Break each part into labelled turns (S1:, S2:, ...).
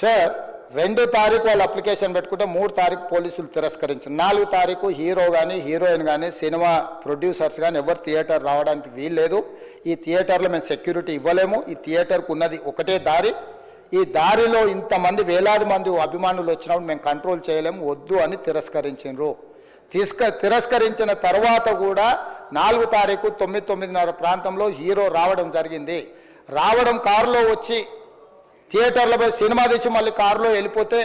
S1: Sir 2 తారీఖు వాళ్ళు application పెట్టుకుంటే 3 తారీఖు పోలీసులు తిరస్కరించారు. 4 తారీఖు హీరో కానీ హీరోయిన్ కానీ సినిమా ప్రొడ్యూసర్స్ కానీ ఎవరు థియేటర్ రావడానికి వీల్లేదు. ఈ థియేటర్లో మేము సెక్యూరిటీ ఇవ్వలేము. ఈ థియేటర్కు ఉన్నది ఒకటే దారి. ఈ దారిలో ఇంతమంది వేలాది మంది అభిమానులు వచ్చినప్పుడు మేము కంట్రోల్ చేయలేము, వద్దు అని తిరస్కరించారు. తిరస్కరించిన తర్వాత కూడా 4 తారీఖు 9:30 ప్రాంతంలో హీరో రావడం జరిగింది. రావడం కారులో వచ్చి థియేటర్లో పోయి సినిమా తెచ్చి మళ్ళీ కారులో వెళ్ళిపోతే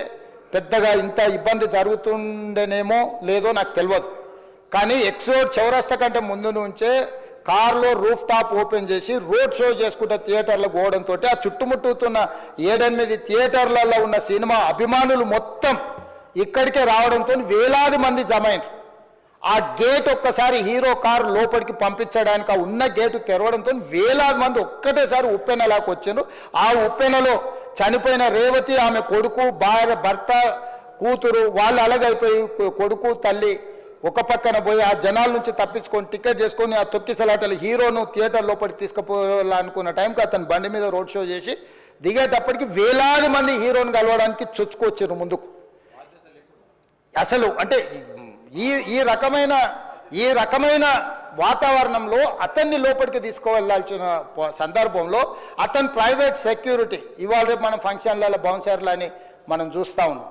S1: పెద్దగా ఇంత ఇబ్బంది జరుగుతుండేనేమో లేదో నాకు తెలియదు. కానీ ఎక్స్రోడ్ చౌరస్తా కంటే ముందు నుంచే కారులో రూఫ్ టాప్ ఓపెన్ చేసి రోడ్ షో చేసుకుంటే థియేటర్లో పోవడంతో ఆ చుట్టుముట్టుతున్న 7-8 థియేటర్లలో ఉన్న సినిమా అభిమానులు మొత్తం ఇక్కడికే రావడంతో వేలాది మంది జమైండ్రు. ఆ గేట్ ఒక్కసారి హీరో కారు లోపలికి పంపించడానికి ఆ ఉన్న గేటు తెరవడంతో వేలాది మంది ఒక్కటేసారి ఉప్పెనలాకు వచ్చారు. ఆ ఉప్పెనలో చనిపోయిన రేవతి, ఆమె కొడుకు, భార్య, భర్త, కూతురు వాళ్ళు అలాగైపోయి కొడుకు తల్లి ఒక పక్కన పోయి ఆ జనాల నుంచి తప్పించుకొని టికెట్ చేసుకొని ఆ తొక్కిసలాటలు హీరోను థియేటర్ లోపలికి తీసుకుపోవాలనుకున్న టైంకి అతను బండి మీద రోడ్ షో చేసి దిగేటప్పటికి వేలాది మంది హీరోని కలవడానికి చొచ్చుకొచ్చారు ముందుకు. అసలు అంటే ఈ రకమైన వాతావరణంలో అతన్ని లోపలికి తీసుకువెళ్ళాల్సిన సందర్భంలో అతను ప్రైవేట్ సెక్యూరిటీ ఇవాళ రేపు మనం ఫంక్షన్లలో బౌన్సర్లు అని మనం చూస్తూ ఉన్నాం.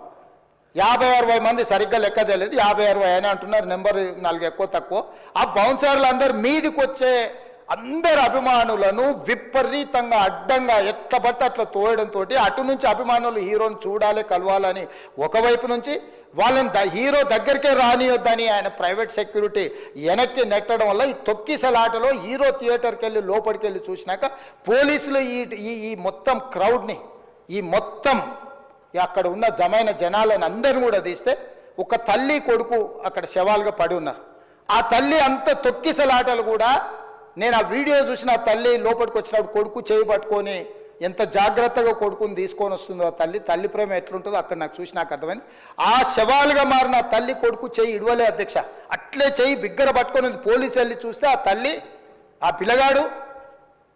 S1: 50-60 మంది సరిగ్గా లెక్క తెలియదు, 50-60 అని అంటున్నారు, నెంబర్ 4 ఎక్కువ తక్కువ. ఆ బౌన్సర్లు అందరు మీదికి వచ్చే అందరు అభిమానులను విపరీతంగా అడ్డంగా ఎట్లబడితే అట్లా తోయడంతో అటు నుంచి అభిమానులు హీరోని చూడాలి, కలవాలని ఒకవైపు నుంచి వాళ్ళని హీరో దగ్గరికే రానియొద్దని ఆయన ప్రైవేట్ సెక్యూరిటీ వెనక్కి నెట్టడం వల్ల ఈ తొక్కిసలాటలో హీరో థియేటర్కి వెళ్ళి లోపలికి వెళ్ళి చూసినాక పోలీసులు ఈ మొత్తం క్రౌడ్ని ఈ మొత్తం అక్కడ ఉన్న జమైన జనాలను అందరిని కూడా తీస్తే ఒక తల్లి కొడుకు అక్కడ శవాలుగా పడి ఉన్నారు. ఆ తల్లి అంత తొక్కిసలాటలు కూడా నేను ఆ వీడియో చూసిన ఆ తల్లి లోపలికి వచ్చినప్పుడు కొడుకు చేయి పట్టుకొని ఎంత జాగ్రత్తగా కొడుకుని తీసుకొని వస్తుందో తల్లి ప్రేమ ఎట్లుంటుందో అక్కడ నాకు చూసి నాకు అర్థమైంది. ఆ శవాలుగా మారిన తల్లి కొడుకు చెయ్యి ఇడవలే అధ్యక్ష, అట్లే చెయ్యి బిగ్గర పట్టుకొని పోలీసు వెళ్ళి చూస్తే ఆ తల్లి ఆ పిల్లగాడు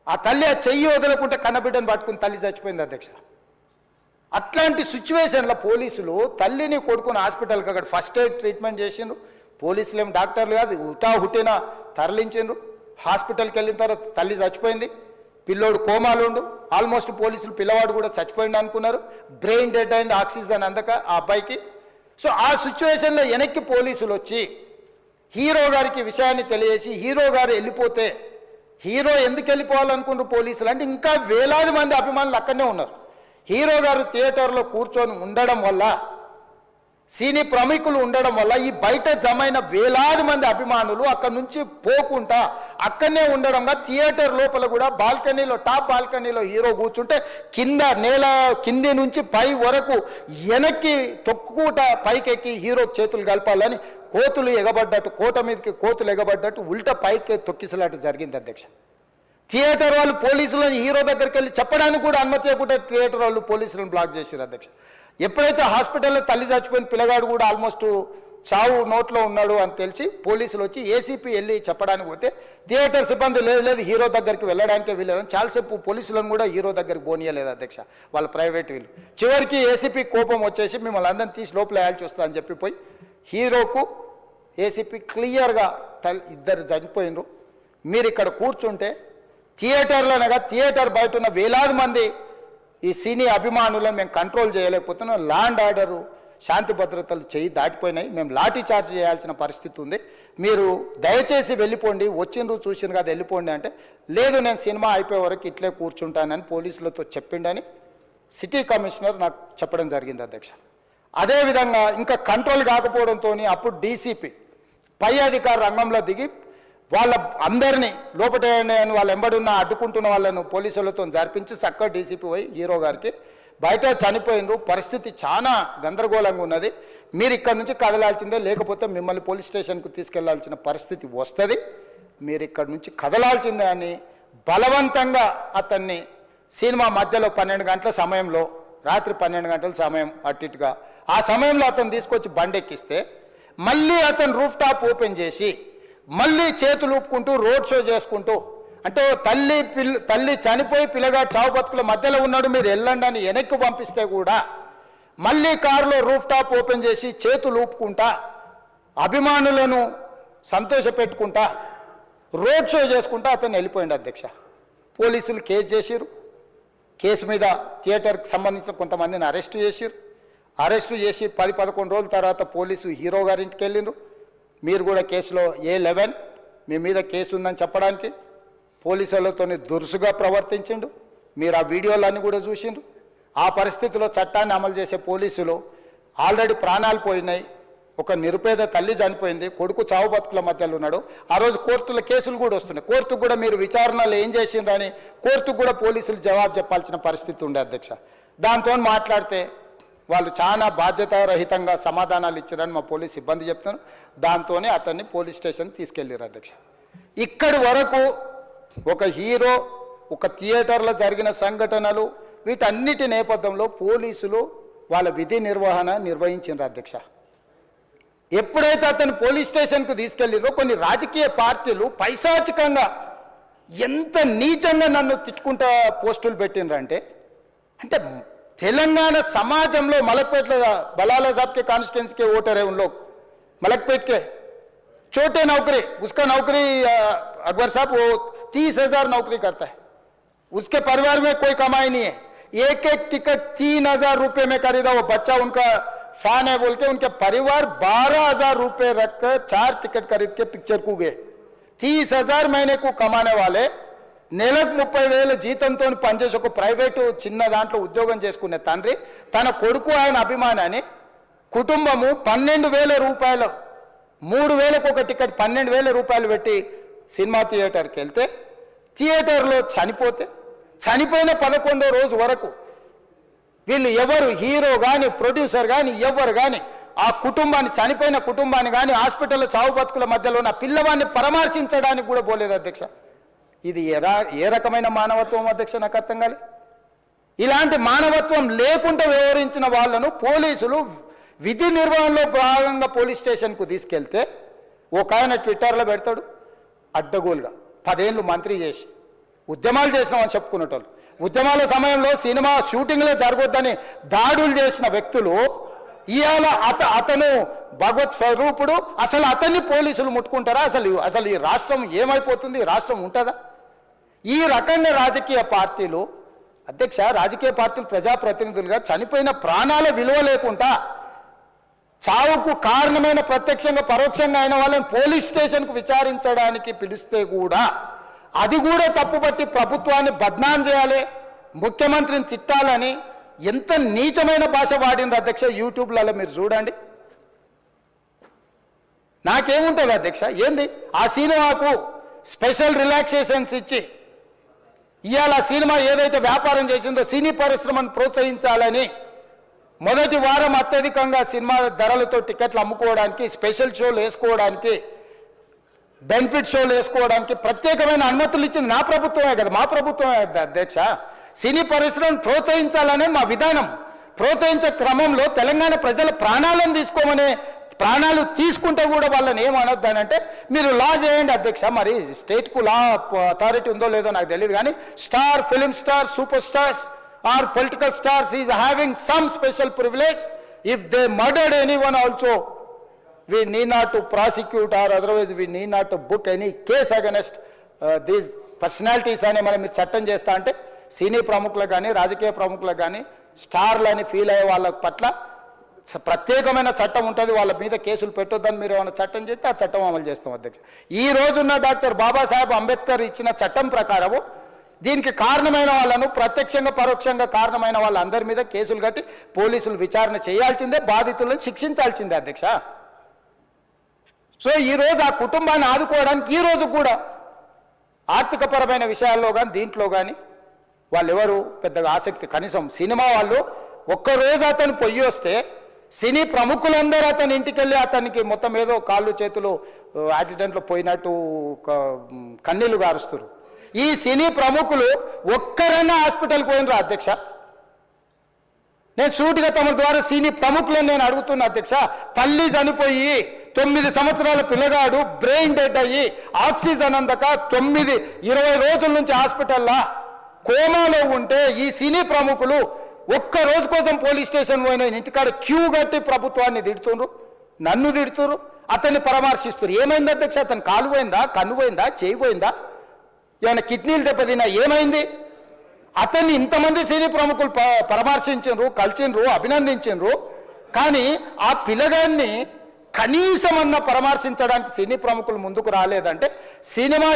S1: ఆ తల్లి ఆ చెయ్యి వదలకుంటే కన్నబిడ్డను పట్టుకుని తల్లి చచ్చిపోయింది అధ్యక్ష. అట్లాంటి సిచ్యువేషన్లో పోలీసులు తల్లిని కొడుకుని హాస్పిటల్కి అక్కడ ఫస్ట్ ఎయిడ్ ట్రీట్మెంట్ చేసిండ్రు. పోలీసులు ఏం డాక్టర్లు కాదు, హుటిన తరలించిండ్రు. హాస్పిటల్కి వెళ్ళిన తర్వాత తల్లి చచ్చిపోయింది, పిల్లోడు కోమాలు ఉండు. ఆల్మోస్ట్ పోలీసులు పిల్లవాడు కూడా చచ్చిపోయింది అనుకున్నారు. బ్రెయిన్ డెడ్ అయింది, ఆక్సిజన్ అందక ఆ అబ్బాయికి. సో ఆ సిచ్యువేషన్లో వెనక్కి పోలీసులు వచ్చి హీరో గారికి విషయాన్ని తెలియజేసి హీరో గారు వెళ్ళిపోతే హీరో ఎందుకు వెళ్ళిపోవాలనుకున్నారు పోలీసులు అంటే ఇంకా వేలాది మంది అభిమానులు అక్కడనే ఉన్నారు. హీరో గారు థియేటర్లో కూర్చొని ఉండడం వల్ల సినీ ప్రముఖులు ఉండడం వల్ల ఈ బయట జమైన వేలాది మంది అభిమానులు అక్కడ నుంచి పోకుండా అక్కడనే ఉండడంగా థియేటర్ లోపల కూడా బాల్కనీలో టాప్ బాల్కనీలో హీరో కూర్చుంటే నేల కింది నుంచి పై వరకు వెనక్కి తొక్కుట పైకెక్కి హీరోకి చేతులు కలపాలని కోతులు ఎగబడ్డట్టు కోట మీదకి కోతులు ఎగబడ్డట్టు ఉల్టా పైకి తొక్కిసలాట జరిగింది అధ్యక్ష. థియేటర్ వాళ్ళు పోలీసులను హీరో దగ్గరికి వెళ్ళి చెప్పడానికి కూడా అనుమతి ఇవ్వకుండా థియేటర్ వాళ్ళు పోలీసులను బ్లాక్ చేశారు అధ్యక్ష. ఎప్పుడైతే హాస్పిటల్లో తల్లి చచ్చిపోయిన పిల్లగాడు కూడా ఆల్మోస్ట్ చావు నోట్లో ఉన్నాడు అని తెలిసి పోలీసులు వచ్చి ఏసీపీ వెళ్ళి చెప్పడానికి పోతే థియేటర్ సిబ్బంది లేదు హీరో దగ్గరికి వెళ్ళడానికే వీలేదని చాలాసేపు పోలీసులను కూడా హీరో దగ్గరికి పోనీయలేదు అధ్యక్ష వాళ్ళ ప్రైవేట్ వీళ్ళు. చివరికి ఏసీపీ కోపం వచ్చేసి మిమ్మల్ని అందరిని తీసి లోపల వేయాల్సి వస్తుందని అని చెప్పి పోయి హీరోకు ఏసీపీ క్లియర్గా ఇద్దరు చనిపోయినరు, మీరు ఇక్కడ కూర్చుంటే థియేటర్లోనగా థియేటర్ బయట ఉన్న వేలాది మంది ఈ సినీ అభిమానులను మేము కంట్రోల్ చేయలేకపోతున్నాం, ల్యాండ్ ఆర్డరు శాంతి భద్రతలు దాటిపోయినాయి, మేము లాఠీ చార్జ్ చేయాల్సిన పరిస్థితి ఉంది, మీరు దయచేసి వెళ్ళిపోండి, వచ్చిండ్రు చూసిండ్రు కదా వెళ్ళిపోండి అంటే లేదు నేను సినిమా అయిపోయే వరకు ఇట్లే కూర్చుంటానని పోలీసులతో చెప్పిండని సిటీ కమిషనర్ నాకు చెప్పడం జరిగింది అధ్యక్ష. అదేవిధంగా ఇంకా కంట్రోల్ కాకపోవడంతో అప్పుడు డీసీపీ పై అధికారి రంగంలో దిగి వాళ్ళ అందరినీ లోపల వాళ్ళు ఎంబడున్న అడ్డుకుంటున్న వాళ్ళను పోలీసులతో జరిపించి చక్కగా డీసీపీ పోయి హీరో గారికి బయట చనిపోయినరు, పరిస్థితి చాలా గందరగోళంగా ఉన్నది, మీరు ఇక్కడ నుంచి కదలాల్సిందే లేకపోతే మిమ్మల్ని పోలీస్ స్టేషన్కు తీసుకెళ్లాల్సిన పరిస్థితి వస్తుంది, మీరు ఇక్కడ నుంచి కదలాల్సిందే అని బలవంతంగా అతన్ని సినిమా మధ్యలో 12 గంటల సమయంలో రాత్రి 12 గంటల సమయం అట్టిట్టుగా ఆ సమయంలో అతను తీసుకొచ్చి బండెక్కిస్తే మళ్ళీ అతను రూఫ్ టాప్ ఓపెన్ చేసి మళ్ళీ చేతులు ఊపుకుంటూ రోడ్ షో చేసుకుంటూ అంటే తల్లి చనిపోయి పిల్లగాడు చావు బతుకుల మధ్యలో ఉన్నాడు, మీరు వెళ్ళండి అని వెనక్కి పంపిస్తే కూడా మళ్ళీ కారులో రూఫ్ టాప్ ఓపెన్ చేసి చేతులు ఊపుకుంటా అభిమానులను సంతోషపెట్టుకుంటా రోడ్ షో చేసుకుంటా అతను వెళ్ళిపోయింది అధ్యక్ష. పోలీసులు కేసు చేసిరు, కేసు మీద థియేటర్కి సంబంధించిన కొంతమందిని అరెస్టు చేసిరు. అరెస్టు చేసి 10-11 రోజుల తర్వాత పోలీసు హీరో గారింటికి వెళ్ళిండ్రు. మీరు కూడా కేసులో A11 మీ మీద కేసు ఉందని చెప్పడానికి పోలీసులతో దురుసుగా ప్రవర్తించిండు. మీరు ఆ వీడియోలన్నీ కూడా చూసిండ్రు. ఆ పరిస్థితిలో చట్టాన్ని అమలు చేసే పోలీసులు ఆల్రెడీ ప్రాణాలు పోయినాయి, ఒక నిరుపేద తల్లి చనిపోయింది, కొడుకు చావు బతుకుల మధ్యలో ఉన్నాడు. ఆ రోజు కోర్టులో కేసులు కూడా వస్తున్నాయి. కోర్టుకు కూడా మీరు విచారణలు ఏం చేసిండ్రని కోర్టుకు కూడా పోలీసులు జవాబు చెప్పాల్సిన పరిస్థితి ఉండే అధ్యక్ష. దాంతో మాట్లాడితే వాళ్ళు చాలా బాధ్యతారహితంగా సమాధానాలు ఇచ్చారని మా పోలీస్ సిబ్బంది చెప్తున్నారు. దాంతోనే అతన్ని పోలీస్ స్టేషన్ తీసుకెళ్ళారు అధ్యక్ష. ఇక్కడి వరకు ఒక హీరో, ఒక థియేటర్లో జరిగిన సంఘటనలు, వీటన్నిటి నేపథ్యంలో పోలీసులు వాళ్ళ విధి నిర్వహించారు అధ్యక్ష. ఎప్పుడైతే అతను పోలీస్ స్టేషన్కు తీసుకెళ్ళిరో కొన్ని రాజకీయ పార్టీలు పైశాచికంగా ఎంత నీచంగా నన్ను తిట్టుకుంటా పోస్టులు పెట్టినరంటే, అంటే తెలంగాణ समाजంలో మలక్పేట్ बलाला साहब के कॉन्स्टिट्यूंसी के वोटर है उन लोग, मलकपेट के छोटे नौकरी, उसका नौकरी अकबर साहब वो 30,000 नौकरी करता है, उसके परिवार में कोई कमाई नहीं है, एक टिकट 3,000 रुपये में खरीदा, वो बच्चा उनका फैन है बोल के उनके परिवार 12,000 रुपये रखकर 4 टिकट खरीद के पिक्चर को गए. 30,000 महीने को कमाने वाले నెలకు 30,000 జీతంతో పనిచేసి ఒక ప్రైవేటు చిన్న దాంట్లో ఉద్యోగం చేసుకునే తండ్రి తన కొడుకు ఆయన అభిమానాన్ని కుటుంబము 12,000 రూపాయలు 3,000కు ఒక టికెట్ 12,000 రూపాయలు పెట్టి సినిమా థియేటర్కి వెళ్తే థియేటర్లో చనిపోయిన 11వ రోజు వరకు వీళ్ళు ఎవరు హీరో కానీ ప్రొడ్యూసర్ కానీ ఎవరు కానీ ఆ కుటుంబాన్ని చనిపోయిన కుటుంబాన్ని కానీ హాస్పిటల్లో చావు బతుకుల మధ్యలో ఉన్న పిల్లవాడిని పరామర్శించడానికి కూడా పోలేదు అధ్యక్ష. ఇది ఏ రకమైన మానవత్వం అధ్యక్ష, నాకు అర్థం కాలే. ఇలాంటి మానవత్వం లేకుండా వ్యవహరించిన వాళ్ళను పోలీసులు విధి నిర్వహణలో భాగంగా పోలీస్ స్టేషన్కు తీసుకెళ్తే ఒక ఆయన ట్విట్టర్లో పెడతాడు అడ్డగోలుగా 10 ఏళ్ళు మంత్రి చేసి ఉద్యమాలు చేసినామని చెప్పుకునేటోళ్ళు, ఉద్యమాల సమయంలో సినిమా షూటింగ్లో జరగొద్దని దాడులు చేసిన వ్యక్తులు ఇవాళ అతను భగవత్ స్వరూపుడు, అసలు అతన్ని పోలీసులు ముట్టుకుంటారా? అసలు ఈ రాష్ట్రం ఏమైపోతుంది? రాష్ట్రం ఉంటుందా? ఈ రకంగా రాజకీయ పార్టీలు అధ్యక్ష, రాజకీయ పార్టీలు ప్రజాప్రతినిధులుగా చనిపోయిన ప్రాణాల విలువ లేకుండా చావుకు కారణమైన ప్రత్యక్షంగా పరోక్షంగా అయిన వాళ్ళని పోలీస్ స్టేషన్కు విచారించడానికి పిలిస్తే కూడా అది కూడా తప్పుపట్టి ప్రభుత్వాన్ని బద్నాం చేయాలి, ముఖ్యమంత్రిని తిట్టాలని ఎంత నీచమైన భాష వాడింది అధ్యక్ష. యూట్యూబ్లలో మీరు చూడండి. నాకేముంటుంది అధ్యక్ష, ఏంది ఆ సినిమాకు స్పెషల్ రిలాక్సేషన్స్ ఇచ్చి ఇవాళ సినిమా ఏదైతే వ్యాపారం చేసిందో సినీ పరిశ్రమను ప్రోత్సహించాలని మొదటి వారం అత్యధికంగా సినిమా ధరలతో టికెట్లు అమ్ముకోవడానికి, స్పెషల్ షోలు వేసుకోవడానికి, బెనిఫిట్ షోలు వేసుకోవడానికి ప్రత్యేకమైన అనుమతులు ఇచ్చింది నా ప్రభుత్వమే కదా, మా ప్రభుత్వమే అధ్యక్ష. సినీ పరిశ్రమను ప్రోత్సహించాలనే మా విధానం. ప్రోత్సహించే క్రమంలో తెలంగాణ ప్రజల ప్రాణాలను ప్రాణాలు తీసుకుంటే కూడా వాళ్ళని ఏమనొద్దానంటే మీరు లా చేయండి అధ్యక్ష. మరి స్టేట్కు లా అథారిటీ ఉందో లేదో నాకు తెలియదు, కానీ star, film star, super stars or political stars is having some special privilege. If they murdered anyone also we need not to prosecute or otherwise we need not to book any case against these personalities అని మనం మీరు చట్టం చేస్తా అంటే సినీ ప్రముఖులకు కానీ రాజకీయ ప్రముఖులకు కానీ స్టార్లని ఫీల్ అయ్యే వాళ్ళ పట్ల ప్రత్యేకమైన చట్టం ఉంటుంది, వాళ్ళ మీద కేసులు పెట్టొద్దని మీరు ఏమైనా చట్టం చేస్తే ఆ చట్టం అమలు చేస్తాం అధ్యక్ష. ఈ రోజున్న డాక్టర్ బాబాసాహెబ్ అంబేద్కర్ ఇచ్చిన చట్టం ప్రకారము దీనికి కారణమైన వాళ్ళను ప్రత్యక్షంగా పరోక్షంగా కారణమైన వాళ్ళందరి మీద కేసులు కట్టి పోలీసులు విచారణ చేయాల్సిందే, బాధితులను శిక్షించాల్సిందే అధ్యక్ష. సో ఈరోజు ఆ కుటుంబాన్ని ఆదుకోవడానికి ఈరోజు కూడా ఆర్థికపరమైన విషయాల్లో కానీ దీంట్లో కానీ వాళ్ళు ఎవరు పెద్దగా ఆసక్తి, కనీసం సినిమా వాళ్ళు ఒక్కరోజు అతను పొయ్యి వస్తే సినీ ప్రముఖులందరూ అతని ఇంటికి వెళ్ళి అతనికి మొత్తం ఏదో కాళ్ళు చేతులు యాక్సిడెంట్లో పోయినట్టు కన్నీళ్లు గారుస్తారు. ఈ సినీ ప్రముఖులు ఒక్కరైనా హాస్పిటల్కి పోయినరా అధ్యక్ష? నేను సూటిగా తమ ద్వారా సినీ ప్రముఖులను నేను అడుగుతున్నా అధ్యక్ష. తల్లి చనిపోయి 9 సంవత్సరాల పిల్లగాడు బ్రెయిన్ డెడ్ అయ్యి ఆక్సిజన్ అందక 20 రోజుల నుంచి హాస్పిటల్లో కోమాలో ఉంటే ఈ సినీ ప్రముఖులు ఒక్క రోజు కోసం పోలీస్ స్టేషన్ పోయిన ఇంటికాడ క్యూ కట్టి ప్రభుత్వాన్ని తిడుతుండ్రు, నన్ను తిడుతురు, అతన్ని పరామర్శిస్తున్నారు. ఏమైంది అధ్యక్ష? అతను కాలు పోయిందా, కన్ను పోయిందా, చేయి పోయిందా, ఏమైనా కిడ్నీలు దెబ్బతిన్నా, ఏమైంది? అతన్ని ఇంతమంది సినీ ప్రముఖులు పరామర్శించారు, కలిసిండ్రు, అభినందించారు. కానీ ఆ పిల్లగాన్ని కనీసం అన్న పరామర్శించడానికి సినీ ప్రముఖులు ముందుకు రాలేదంటే సినిమా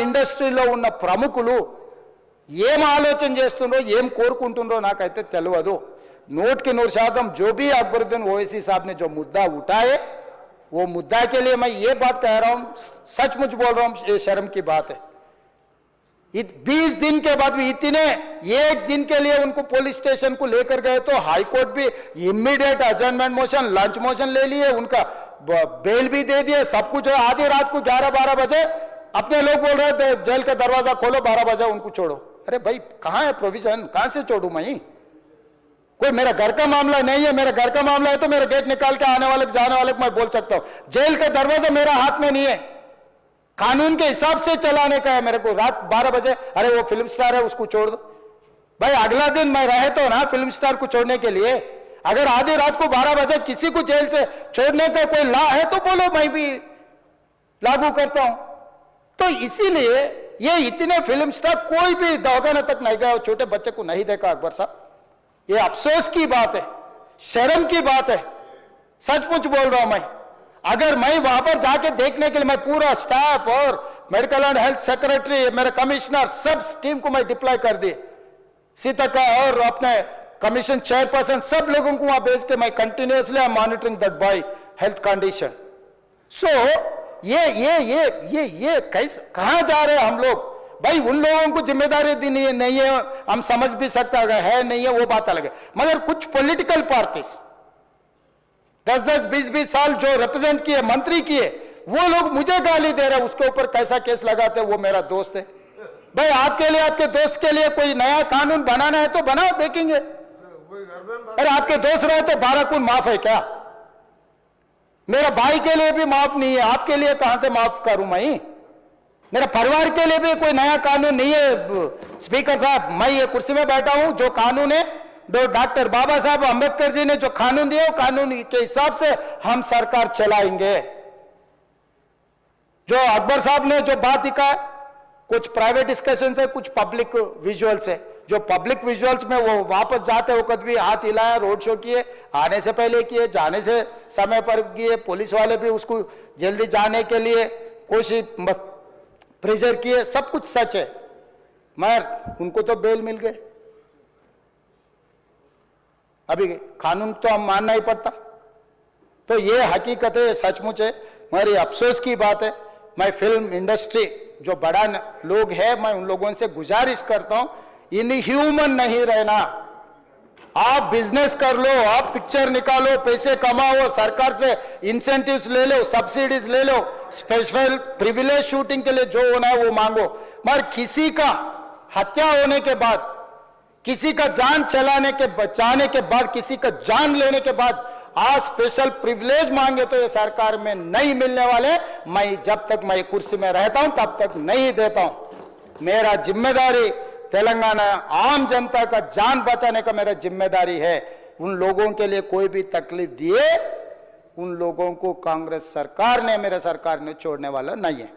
S1: ఇండస్ట్రీలో ఉన్న ప్రముఖులు ఏం ఆలోచన చేస్తుండ్రో, ఏం కోరుకుంటుండ్రో నాకైతే తెలియదు. 100% जो भी अकबरुद्दीन ओवैसी साहब ने जो मुद्दा उठाए, वो मुद्दा के लिए मैं ये बात कह रहा हूं, सचमुच बोल रहा हूं, ये शर्म की बात है. 20 दिन के बाद भी एक दिन के लिए उनको पुलिस स्टेशन को लेकर गए तो हाई कोर्ट भी इमीडिएट अजर्नमेंट मोशन, लंच मोशन ले लिए, उनका बेल भी दे दिए, सब कुछ. आधी रात को 11-12 बजे अपने लोग बोल रहे थे जेल का दरवाजा खोलो, 12 बजे उनको छोड़ो. अरे भाई कहां है प्रोविजन? कहां से छोड़ू मैं? कोई मेरा घर का मामला नहीं है. मेरा घर का मामला है तो मेरा गेट निकाल के आने वाले जाने वाले को मैं बोल सकता हूं. जेल का दरवाजा मेरा हाथ में नहीं है, कानून के हिसाब से चलाने का है मेरे को. रात 12 बजे अरे वो फिल्म स्टार है उसको छोड़ दो. भाई अगला दिन मैं रहे तो ना फिल्म स्टार को छोड़ने के लिए. अगर आधी रात को 12 बजे किसी को जेल से छोड़ने का कोई लॉ है तो बोलो, मैं भी लागू करता हूं. तो इसीलिए ये इतने फिल्म स्टार कोई भी दवाखाने तक नहीं गया, छोटे बच्चे को नहीं देखा अकबर साहब. ये अफसोस की बात है, शर्म की बात है. सचमुच बोल रहा हूं मैं. अगर मैं वहां पर जाके देखने के लिए मैं पूरा स्टाफ और मेडिकल एंड हेल्थ सेक्रेटरी, मेरे कमिश्नर, सब टीम को मैं डिप्लॉय कर दिए. सीता और अपने कमीशन चेयरपर्सन सब लोगों को वहां भेज के मैं continuously I monitoring that boy health condition. So ये कैसे कहां जा रहे हैं हम लोग? भाई उन लोगों को जिम्मेदारी दी नहीं है, हम समझ भी सकते है नहीं है, वो बात अलग है. मगर कुछ पॉलिटिकल पार्टीज 10-10, 20-20 साल जो रिप्रेजेंट किए, मंत्री किए, वो लोग मुझे गाली दे रहे हैं. उसके ऊपर कैसा केस लगाते हैं? वो मेरा दोस्त है. भाई आपके लिए, आपके दोस्त के लिए कोई नया कानून बनाना है तो बनाओ, देखेंगे. अरे आपके दोस्त रहे तो 12 खून माफ है क्या? मेरा भाई के लिए भी माफ नहीं है, आपके लिए कहां से माफ करूं मैं? मेरा परिवार के लिए भी कोई नया कानून नहीं है. स्पीकर साहब, मैं ये कुर्सी में बैठा हूं, जो कानून है डॉक्टर बाबा साहब अंबेडकर जी ने जो कानून दिया, कानून के हिसाब से हम सरकार चलाएंगे. जो अकबर साहब ने जो बात दिखा, कुछ प्राइवेट डिस्कशन से, कुछ पब्लिक विजुअल से. जो पब्लिक विजुअल्स में वो वापस जाते वक्त भी हाथ हिलाया, रोड शो किए, आने से पहले किए, जाने से समय पर किए, पुलिस वाले भी उसको जल्दी जाने के लिए कोशिश प्रेशर किए, सब कुछ सच है. मगर उनको तो बेल मिल गए. अभी कानून तो हम मानना ही पड़ता. तो ये हकीकत है, सचमुच है. मगर ये अफसोस की बात है. मैं फिल्म इंडस्ट्री जो बड़ा लोग है, मैं उन लोगों से गुजारिश करता हूं, इनह्यूमन नहीं रहना. आप बिजनेस कर लो, आप पिक्चर निकालो, पैसे कमाओ, सरकार से इंसेंटिव्स ले लो, सब्सिडीज ले लो, स्पेशल प्रिविलेज शूटिंग के लिए जो होना है वो मांगो. मगर किसी का हत्या होने के बाद, किसी का जान चलाने के बचाने के बाद, किसी का जान लेने के बाद आज स्पेशल प्रिविलेज मांगे तो ये सरकार में नहीं मिलने वाले. मैं जब तक मैं कुर्सी में रहता हूं तब तक नहीं देता हूं. मेरा जिम्मेदारी तेलंगाना आम जनता का जान बचाने का मेरा जिम्मेदारी है. उन लोगों के लिए कोई भी तकलीफ दिए, उन लोगों को कांग्रेस सरकार ने, मेरे सरकार ने छोड़ने वाला नहीं है.